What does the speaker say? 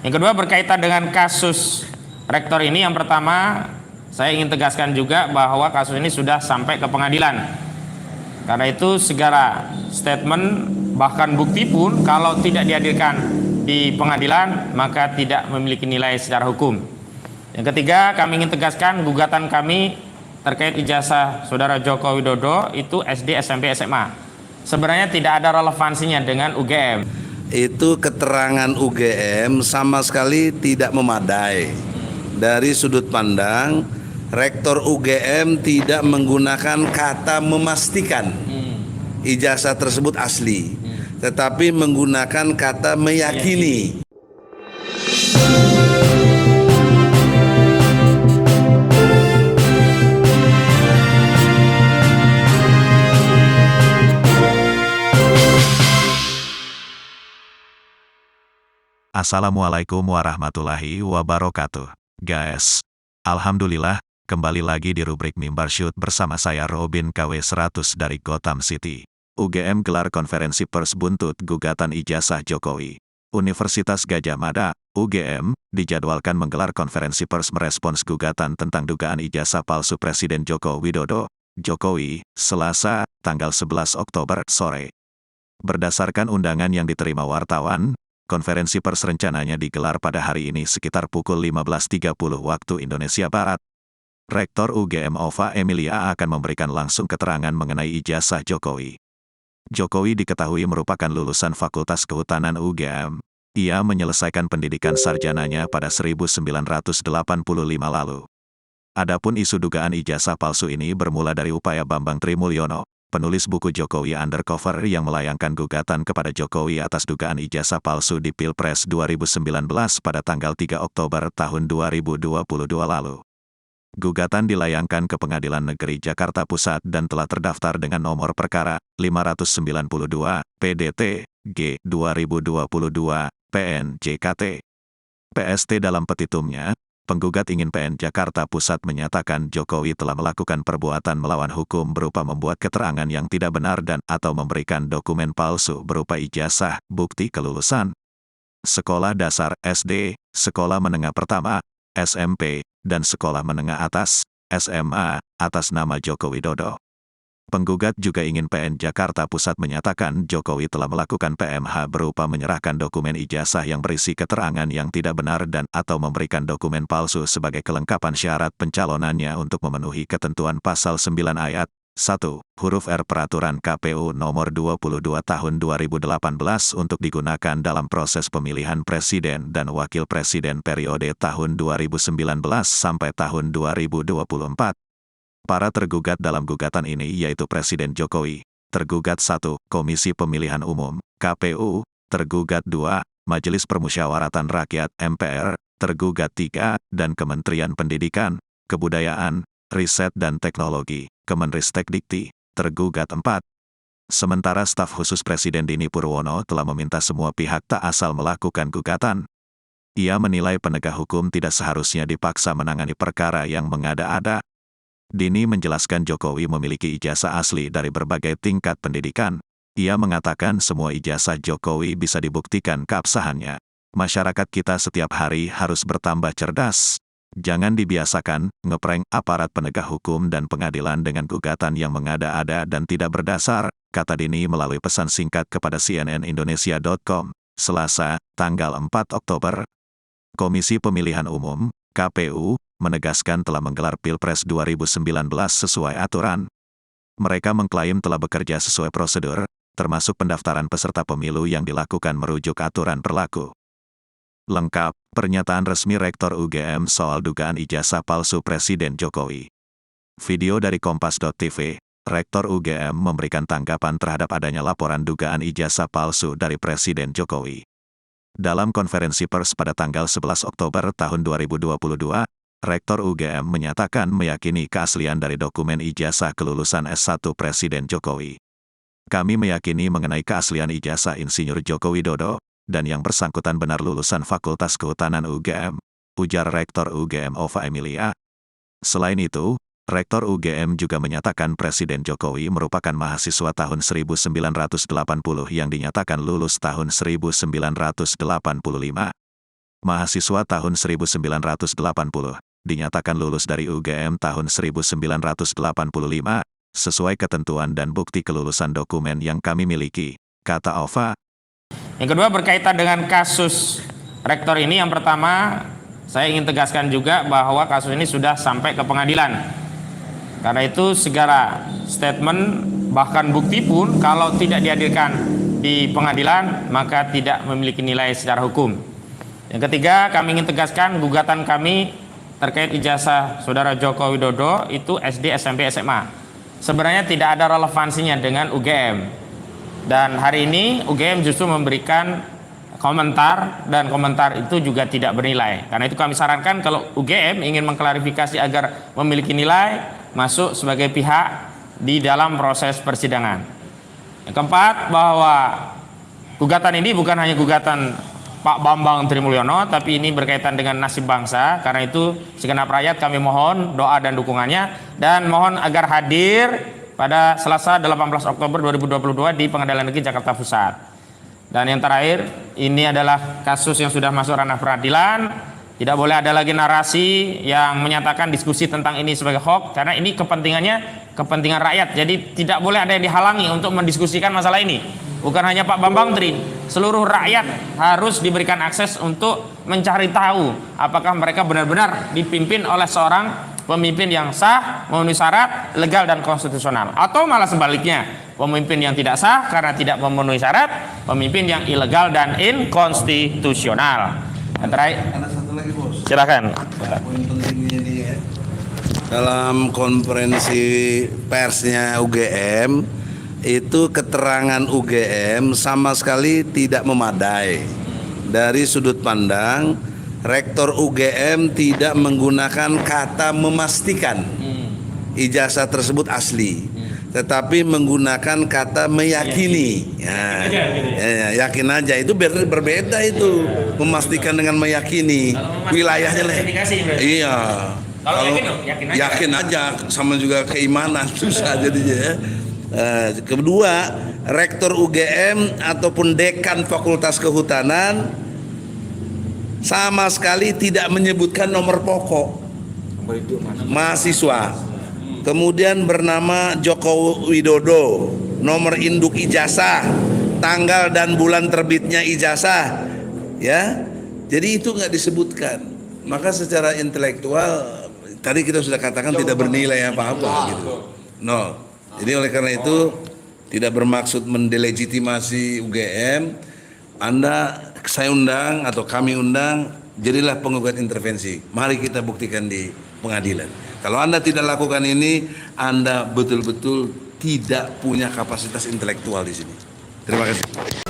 Yang kedua berkaitan dengan kasus rektor ini, yang pertama saya ingin tegaskan juga bahwa kasus ini sudah sampai ke pengadilan. Karena itu segala statement bahkan bukti pun kalau tidak dihadirkan di pengadilan maka tidak memiliki nilai secara hukum. Yang ketiga, kami ingin tegaskan gugatan kami terkait ijazah Saudara Joko Widodo itu SD, SMP, SMA. Sebenarnya tidak ada relevansinya dengan UGM. Itu keterangan UGM sama sekali tidak memadai. Dari sudut pandang Rektor UGM tidak menggunakan kata memastikan ijazah tersebut asli, tetapi menggunakan kata meyakini. Assalamualaikum warahmatullahi wabarakatuh. Guys, alhamdulillah, kembali lagi di rubrik Mimbar Shoot bersama saya Robin KW 100 dari Gotham City. UGM gelar konferensi pers buntut gugatan ijazah Jokowi. Universitas Gadjah Mada, UGM, dijadwalkan menggelar konferensi pers merespons gugatan tentang dugaan ijazah palsu Presiden Joko Widodo, Jokowi, Selasa, tanggal 11 Oktober, sore. Berdasarkan undangan yang diterima wartawan, konferensi pers rencananya digelar pada hari ini sekitar pukul 15.30 waktu Indonesia Barat. Rektor UGM Ova Emilia akan memberikan langsung keterangan mengenai ijazah Jokowi. Jokowi diketahui merupakan lulusan Fakultas Kehutanan UGM. Ia menyelesaikan pendidikan sarjananya pada 1985 lalu. Adapun isu dugaan ijazah palsu ini bermula dari upaya Bambang Trimulyono, penulis buku Jokowi Undercover yang melayangkan gugatan kepada Jokowi atas dugaan ijazah palsu di Pilpres 2019 pada tanggal 3 Oktober tahun 2022 lalu. Gugatan dilayangkan ke Pengadilan Negeri Jakarta Pusat dan telah terdaftar dengan nomor perkara 592 PDT G 2022 PN JKT. PST dalam petitumnya, penggugat ingin PN Jakarta Pusat menyatakan Jokowi telah melakukan perbuatan melawan hukum berupa membuat keterangan yang tidak benar dan atau memberikan dokumen palsu berupa ijazah, bukti kelulusan sekolah dasar SD, sekolah menengah pertama, SMP, dan sekolah menengah atas, SMA, atas nama Joko Widodo. Penggugat juga ingin PN Jakarta Pusat menyatakan Jokowi telah melakukan PMH berupa menyerahkan dokumen ijazah yang berisi keterangan yang tidak benar dan atau memberikan dokumen palsu sebagai kelengkapan syarat pencalonannya untuk memenuhi ketentuan pasal 9 ayat 1, huruf R Peraturan KPU nomor 22 tahun 2018 untuk digunakan dalam proses pemilihan presiden dan wakil presiden periode tahun 2019 sampai tahun 2024. Para tergugat dalam gugatan ini yaitu Presiden Jokowi, tergugat 1, Komisi Pemilihan Umum, KPU, tergugat 2, Majelis Permusyawaratan Rakyat, MPR, tergugat 3, dan Kementerian Pendidikan, Kebudayaan, Riset dan Teknologi, Kemenristekdikti, tergugat 4. Sementara staf khusus Presiden Dini Purwono telah meminta semua pihak tak asal melakukan gugatan. Ia menilai penegak hukum tidak seharusnya dipaksa menangani perkara yang mengada-ada. Dini menjelaskan Jokowi memiliki ijazah asli dari berbagai tingkat pendidikan. Ia mengatakan semua ijazah Jokowi bisa dibuktikan keabsahannya. Masyarakat kita setiap hari harus bertambah cerdas. Jangan dibiasakan ngeprank aparat penegak hukum dan pengadilan dengan gugatan yang mengada-ada dan tidak berdasar, kata Dini melalui pesan singkat kepada cnnindonesia.com, Selasa, tanggal 4 Oktober. Komisi Pemilihan Umum, KPU, menegaskan telah menggelar Pilpres 2019 sesuai aturan. Mereka mengklaim telah bekerja sesuai prosedur, termasuk pendaftaran peserta pemilu yang dilakukan merujuk aturan berlaku. Lengkap, pernyataan resmi Rektor UGM soal dugaan ijazah palsu Presiden Jokowi. Video dari Kompas.tv, Rektor UGM memberikan tanggapan terhadap adanya laporan dugaan ijazah palsu dari Presiden Jokowi. Dalam konferensi pers pada tanggal 11 Oktober tahun 2022, Rektor UGM menyatakan meyakini keaslian dari dokumen ijazah kelulusan S1 Presiden Jokowi. Kami meyakini mengenai keaslian ijazah Insinyur Joko Widodo, dan yang bersangkutan benar lulusan Fakultas Kehutanan UGM, ujar Rektor UGM Ova Emilia. Selain itu, Rektor UGM juga menyatakan Presiden Jokowi merupakan mahasiswa tahun 1980 yang dinyatakan lulus tahun 1985. mahasiswa tahun 1980, dinyatakan lulus dari UGM tahun 1985, sesuai ketentuan dan bukti kelulusan dokumen yang kami miliki, kata Ova. Yang kedua berkaitan dengan kasus rektor ini, yang pertama saya ingin tegaskan juga bahwa kasus ini sudah sampai ke pengadilan. Karena itu segala statement bahkan bukti pun kalau tidak dihadirkan di pengadilan maka tidak memiliki nilai secara hukum. Yang ketiga, kami ingin tegaskan gugatan kami terkait ijazah Saudara Joko Widodo itu SD, SMP, SMA. Sebenarnya tidak ada relevansinya dengan UGM. Dan hari ini UGM justru memberikan komentar dan komentar itu juga tidak bernilai. Karena itu kami sarankan kalau UGM ingin mengklarifikasi agar memiliki nilai, masuk sebagai pihak di dalam proses persidangan. Yang keempat, bahwa gugatan ini bukan hanya gugatan Pak Bambang Trimulyono, tapi ini berkaitan dengan nasib bangsa. Karena itu segenap rakyat kami mohon doa dan dukungannya, dan mohon agar hadir pada Selasa 18 Oktober 2022 di Pengadilan Negeri Jakarta Pusat. Dan yang terakhir, ini adalah kasus yang sudah masuk ranah peradilan. Tidak boleh ada lagi narasi yang menyatakan diskusi tentang ini sebagai hoax, karena ini kepentingan rakyat. Jadi tidak boleh ada yang dihalangi untuk mendiskusikan masalah ini. Bukan hanya Pak Bambang Tri, seluruh rakyat harus diberikan akses untuk mencari tahu apakah mereka benar-benar dipimpin oleh seorang pemimpin yang sah, memenuhi syarat, legal dan konstitusional, atau malah sebaliknya, pemimpin yang tidak sah karena tidak memenuhi syarat, pemimpin yang ilegal dan inkonstitusional. Yang terakhir, Ada satu lagi, Bos. silakan. Poin pentingnya ini ya. Dalam konferensi persnya UGM itu keterangan UGM sama sekali tidak memadai. Dari sudut pandang Rektor UGM tidak menggunakan kata memastikan ijazah tersebut asli, tetapi menggunakan kata meyakini. Yakin aja itu berbeda itu, memastikan dengan meyakini. Wilayahnya lah. Iya. Kalau yakin aja sama juga keimanan susah jadinya ya. Kedua, Rektor UGM ataupun Dekan Fakultas Kehutanan sama sekali tidak menyebutkan nomor pokok mahasiswa. Kemudian bernama Joko Widodo, nomor induk ijazah, tanggal dan bulan terbitnya ijazah, ya. Jadi itu nggak disebutkan. Maka secara intelektual tadi kita sudah katakan tidak bernilai apa-apa gitu. No. Jadi oleh karena itu tidak bermaksud mendelegitimasi UGM. Saya undang atau kami undang, jadilah penggugat intervensi. Mari kita buktikan di pengadilan. Kalau Anda tidak lakukan ini, Anda betul-betul tidak punya kapasitas intelektual di sini. Terima kasih.